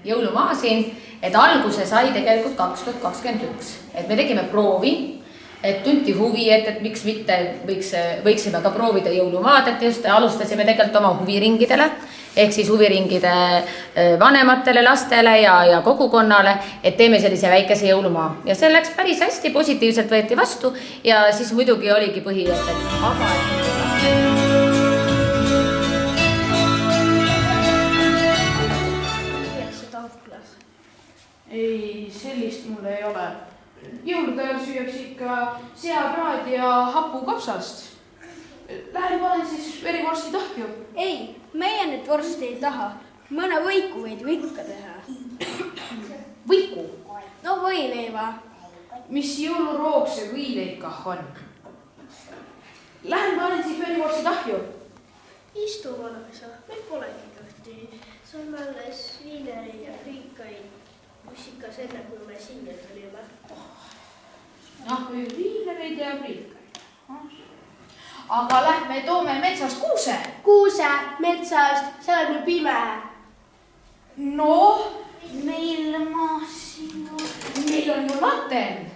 Jõulumaa siin, et alguse sai tegelikult 2021, et me tegime proovi, et tunti huvi, et miks mitte võiksime ka proovida jõulumaad, et just alustasime tegelikult oma huviringidele, ehk siis huviringide vanematele, lastele ja kogukonnale, et teeme sellise väikese jõulumaa. Ja see läks päris hästi, positiivselt võeti vastu ja siis muidugi oligi põhi, Ei, sellist mul ei ole. Jõulude ajal süüaks ikka seapraad ja hapukapsast. Lähen panen siis verivorsti tahju. Ei, meie nüüd vorsti ei taha. Mõne võiku võid ju ikka teha. Võiku? No võileiva. Mis jõuluroog see võileib kah on? Lähen panen siis verivorsti tahju. Istu vanaisa, meil polegi kõhti. Saame alles viinereid ja friikaid. Kus ikka selle, kui me sinna tulime? Viinereid ja friikaid. Aga lähme toome metsast kuuse. Kuuse metsast, seal on ju pime. No, meil on ju laten.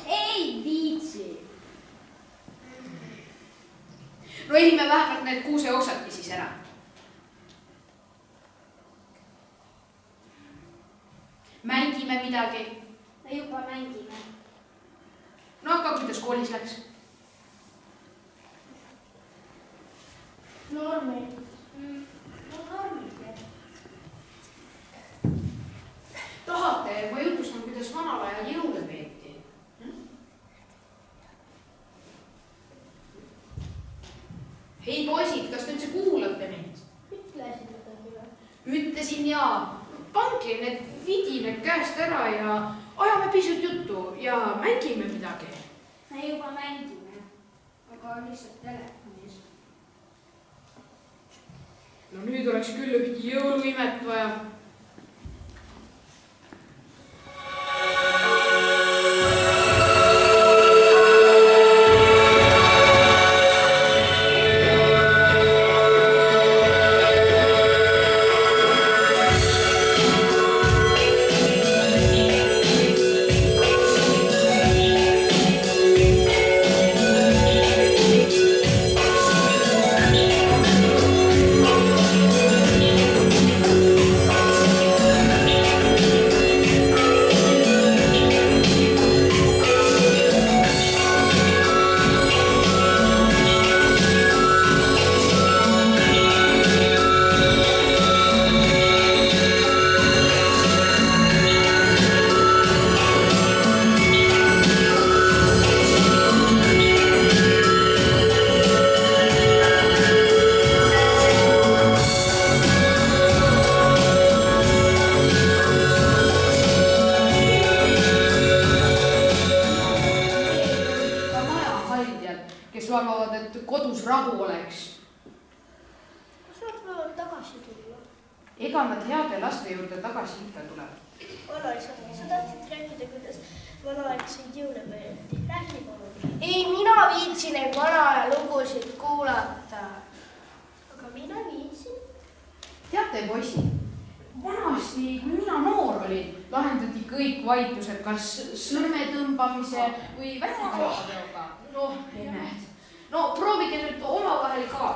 Ei viitsi. No ehime vähemalt need kuuse oksadki siis ära. Mängime midagi. Me juba mängime. No aga kuidas koolis läks? Normid. Normid. Tahate, ma jutustan, kuidas vanal ajal jõule peeti. Hei poisid, kas te üldse kuulate mind? Ütlesid midagi. Ütlesin jaa. Pange need vidined käest ära ja ajame pisut juttu ja mängime midagi. Me juba mängime, aga lihtsalt telefonis. No nüüd oleks küll üht jõuluimet vaja. Kes vagavad, et kodus rahu oleks. Saad võivad tagasi tulla. Ega nad heade laste juurde tagasi ikka tuleb. Vanaisa, sa tahtsid rääkida, kuidas vanaaegseid jõule peeti. Räägi palun. Ei, mina viitsin neid vana lugusid kuulata. Aga mina viitsin. Teate, poisid, vanasti, kui mina noor olin, lahendati kõik vaidlused, kas sõrme tõmbamise või vätikateoga. No, ennäed. No, proovige nüüd oma vahel ka.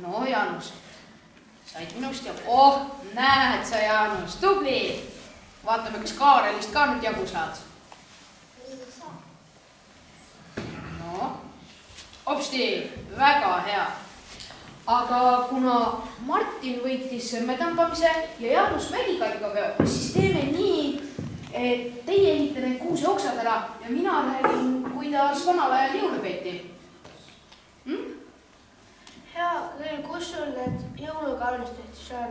No, Jaanus, said minust ja... näed sa, Jaanus, tubli. Vaatame, kas Kaarelist ka nüüd jagu saad. No, hopsti, väga hea. Aga kuna Martin võitis sõrmetõmbamise ja Jaanus vägikaigaveo, siis teeme nii, et teie ehite need kuuse oksad ära ja mina räägin, kuidas vanal ajal jõule peeti. Hea küll, kus sul need jõulukaunistid siis on?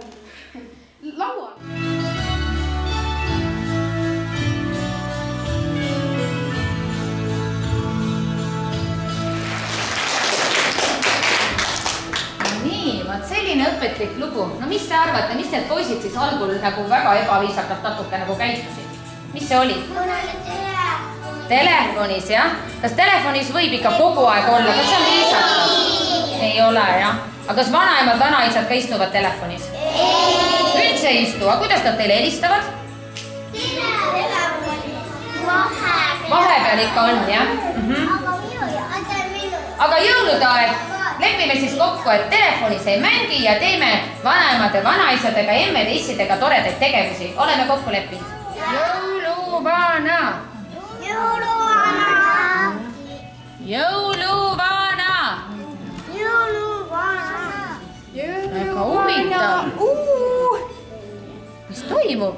Laual. Vaat selline õpetlik lugu. No mis te arvate, mis need poisid siis algul nagu väga ebaviisakalt natuke nagu käitusid? Mis see oli? Mul oli Telefonis, jah? Kas telefonis võib ikka kogu aeg olla? Kas see on viisakas? Ei ole, jah? Aga kas vanaemad, vanaisad ka istuvad telefonis? Üldse ei istu. Aga kuidas nad teile helistavad? Vahepeal ikka on, jah? Aga jõulude aeg lepime siis kokku, et telefonis ei mängi ja teeme vanaemade, vanaisadega, emmede, issidega toredaid tegevusi. Oleme kokku leppinud. Jõuluvana! Jõuluvana! Jõuluvana! Jõuluvana! Väga huvitav. Mis toimub?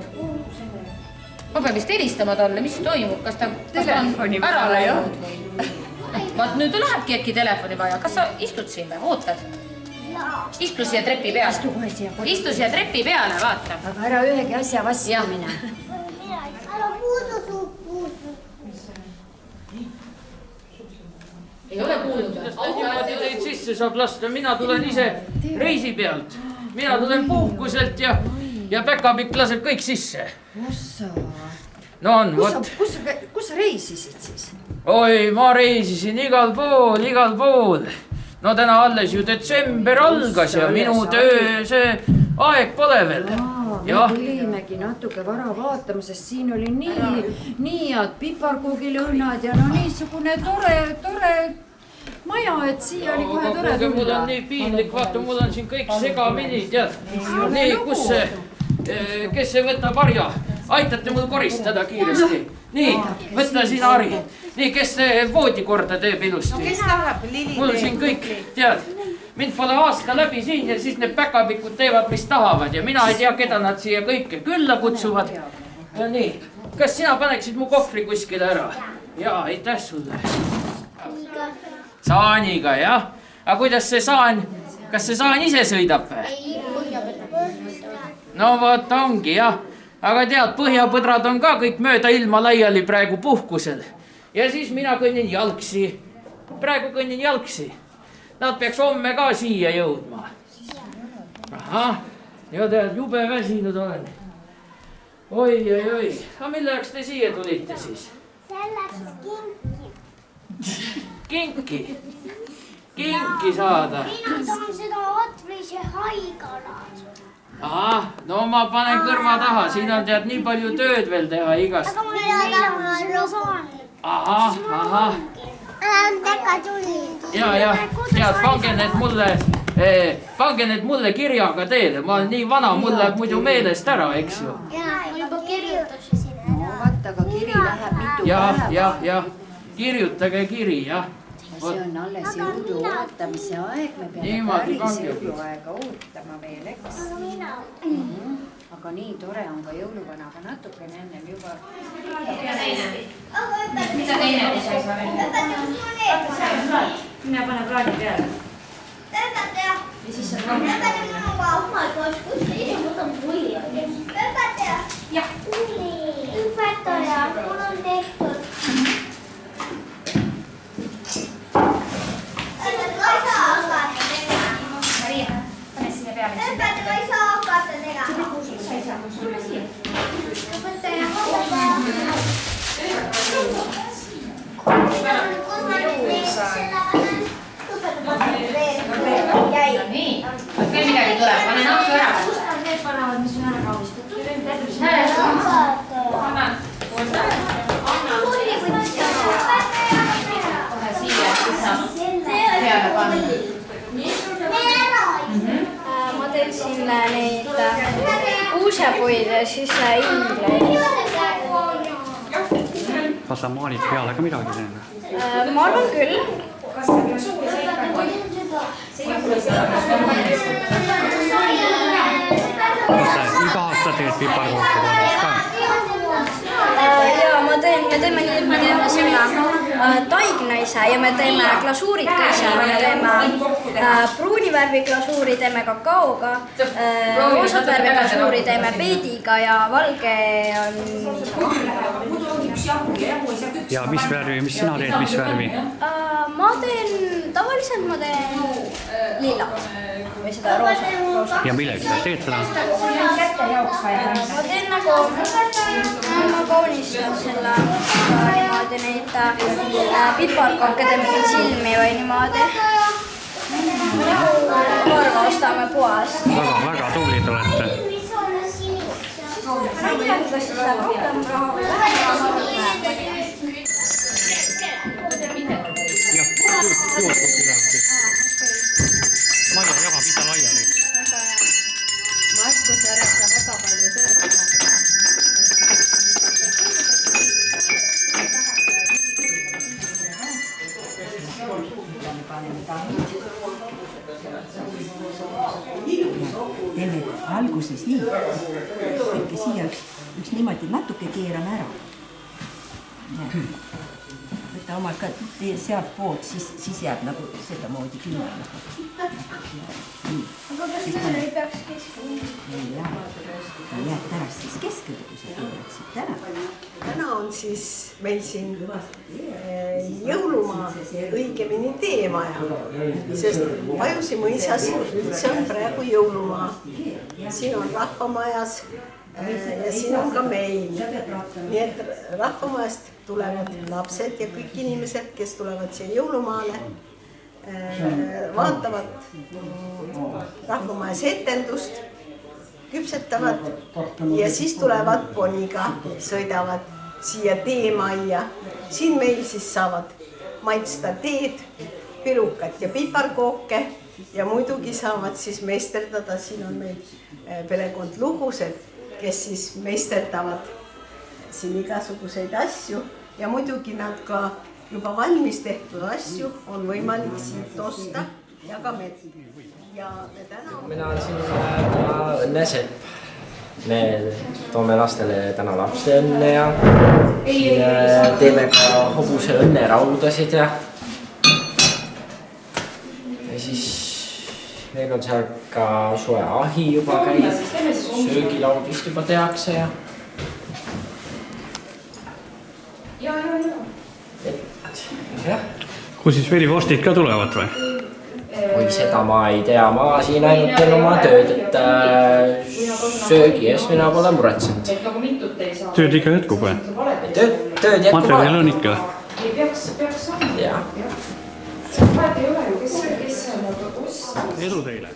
Ma pean vist helistama talle, mis toimub, kas ta telefoni ära peale, jah. läinud või? Vaat nüüd lähebki äkki telefoni vaja. Kas sa istud siin või? Ootad? Istu siia trepi peale. Istu siia trepi peale, vaata. Aga ära ühegi asja vastu mine. Ära puudu su puudu. Ei ole kuulnud. Niimoodi teid sisse saab lasta, mina tulen ise reisi pealt. Mina tulen puhkuselt ja päkapikk laseb kõik sisse. No on, vot. Kus sa reisisid siis? Oi, ma reisisin igal pool. No täna alles ju detsember algas ja minu töö, see aeg pole veel. Me tulimegi natuke vara vaatama, sest siin oli nii head piparkuugilõhnad ja no niisugune tore maja, et siia oli kohe tore tulla. Mul on nii piinlik, vaata, mul on siin kõik segamini, tead. Nii, kus see, kes see võtab harja? Aitate mul koristada kiiresti. Nii, võtta siin hari. Nii, kes see voodikorda teeb ilusti? Kes tahab, Lili? Mul siin kõik, tead, mind pole aasta läbi siin ja siis need päkapikud teevad, mis tahavad ja mina ei tea, keda nad siia kõike külla kutsuvad. Ja nii, kas sina paneksid mu kohvri kuskile ära? Jaa, aitäh sulle. Saaniga, jah? Aga kuidas see saan, kas see saan ise sõidab või? No vot ongi, jah. Aga tead, põhjapõdrad on ka kõik mööda ilma laiali praegu puhkusel. Ja siis mina kõnnin jalgsi. Praegu kõnnin jalgsi. Nad peaks homme ka siia jõudma. Ahah, ja tead, jube väsinud olen. Oi. Aga milleks te siia tulite siis? Selleks kinki. Kinki saada. Mina tahan seda Atrise haigalat. Ahah, no ma panen kõrva taha, siin on tead nii palju tööd veel teha igast. Aga mina tahan seda saanud. Ahah. Väga tulid. Ja, tead, pange need mulle kirjaga teele, ma olen nii vana, mul läheb muidu meelest ära, eks ju. Ma juba kirjutasin ära. Vaata, aga kiri läheb mitu päeva. jah, kirjutage kiri, jah. See on alles jõudu ootamise aeg, me peame päris jõuluaega ootama veel, eks? Aga nii tore on ka jõuluvanaga natukene ennem juba. Mida teine ei saa veel? Mine pane plaani peale. Ja siis saad Õpetaja, mul on tehtud. Maria, pane siia peale. Õpetaja, ma ei saa hakata tegema. Sa ei saa, tule siia. Õpetaja, Nii, veel midagi tuleb, pane nahku ära. Kust nad need panevad, mis on ära kaunistatud? Kohe siia, siis saab peale panna. Ma teen siin neid kuusepuid ja siis ingleid. Kas sa maalid peale ka midagi teeme? Ma arvan küll. Kas sa iga aasta teed piparkooke kodus ka? Ja me teeme nii, et me teeme sinna taignaise ja me teeme glasuurid ka ise. Me teeme pruuni värvi glasuuri teeme kakaoga, roosat värvi glasuuri teeme peediga ja valge on... Ja mis värvi, mis sina teed, mis värvi? Ma teen tavaliselt tavaliselt ma teen lillat või seda roosa. ja millega sa teed seda? Ma teen nagu, ma kaunistan selle niimoodi neid piparkooke, teeme küll silmi või niimoodi. Harva ostame poest. Väga tublid olete. Kindlasti seda rohkem raha või vähem raha või jah, juhtub midagi. Maja jagab ise laiali. väga hea. Markus järjest väga palju tööd. Teeme alguses nii, võtke siia üks niimoodi natuke keerame ära. Võta omalt ka sealt poolt, siis jääb nagu sedamoodi kümme. Aga kas meil ei peaks keskele? Ei jääb pärast siis keskele, kui sa keeraksid täna. Täna on siis meil siin jõulumaa, õigemini teemaja, sest Pajusi mõisas üldse on praegu jõulumaa. Siin on rahvamajas ja siin on ka meil. Nii et rahvamajast tulevad lapsed ja kõik inimesed, kes tulevad siia jõulumaale, vaatavad rahvamajas etendust, küpsetavad ja siis tulevad poniga, sõidavad siia teemajja. Siin meil siis saavad maitsta teed, pirukat ja piparkooke ja muidugi saavad siis meisterdada. Siin on meil perekond Lugused, kes siis meisterdavad siin igasuguseid asju ja muidugi nad ka juba valmis tehtud asju on võimalik siit osta ja ka mett. Mina olen siin Õnne Sepp. Me toome lastele täna lapse õnne ja teeme ka hobuse õnneraudasid ja siis meil on seal ka soe ahi juba käib, söögilaud vist juba tehakse ja jah. Kus siis verivostid ka tulevad või? Või seda ma ei tea, ma siin ainult teen oma tööd, et söögi ees mina pole muretsenud. Tööd ikka jätkub või? Tööd jätkub. Materjal on ikka? Jaa. Edu teile!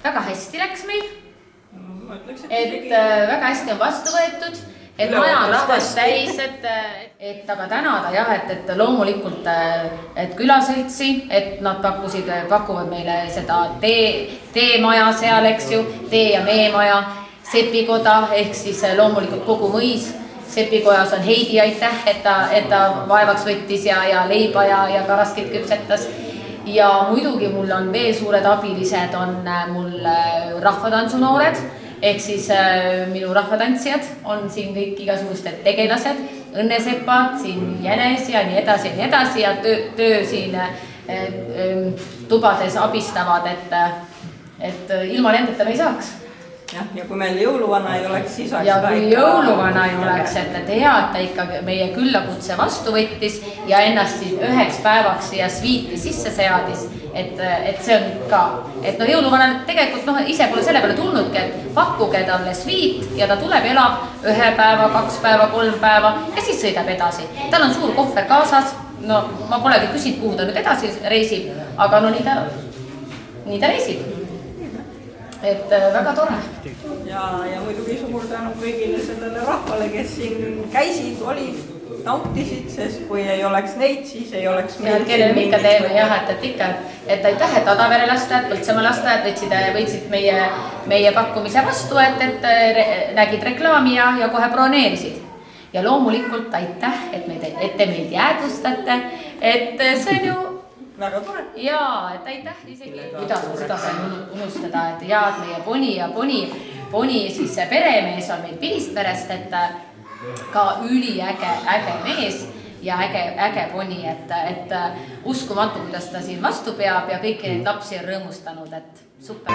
Väga hästi läks meil, et väga hästi on vastu võetud, et maja on rahvast täis, et aga tänada jah, et loomulikult et külaseltsi, et nad pakuvad meile seda teemaja seal, eks ju, tee- ja meemaja, sepikoda ehk siis loomulikult kogu mõis. Sepikojas on Heidi aitäh, et ta vaevaks võttis ja leiba ja karaskid küpsetas. Ja muidugi mul on veel suured abilised, on mul rahvatantsunoored, ehk siis minu rahvatantsijad on siin kõik igasugused tegelased, õnnesepad, siin jänes ja nii edasi ja töö siin tubades abistavad, et ilma nendeta me ei saaks. Ja kui meil jõuluvana ei oleks, siis oleks ja kui jõuluvana ei oleks, et hea, et ta ikka meie küllakutse vastu võttis ja ennast siis 1 päevaks siia sviiti sisse seadis, et see on ka, et jõuluvana tegelikult ise pole selle peale tulnudki, et pakkuge talle sviit ja ta tuleb, elab 1 päeva, 2 päeva, 3 päeva ja siis sõidab edasi. Tal on suur kohver kaasas, ma polegi küsinud, kuhu ta nüüd edasi reisib, aga nii ta reisib. Et väga tore. Ja muidugi suur tänu kõigile sellele rahvale, kes siin käisid, olid nautisid, sest kui ei oleks neid, siis ei oleks kellele me ikka teeme jah, et ikka, et aitäh, et Adavere lasteaed, Põltsamaa lasteaed võtsid meie pakkumise vastu, et nägid reklaami ja kohe broneerisid. Ja loomulikult aitäh, et te meid jäädvustate, et see on ju väga tore. Jaa, et aitäh isegi. Seda sain unustada, et jaad meie Poni siis see peremees on meil Pilistverest, et ka üliäge mees ja äge Poni, et uskumatu, kuidas ta siin vastu peab ja kõiki neid lapsi on rõõmustanud, et super.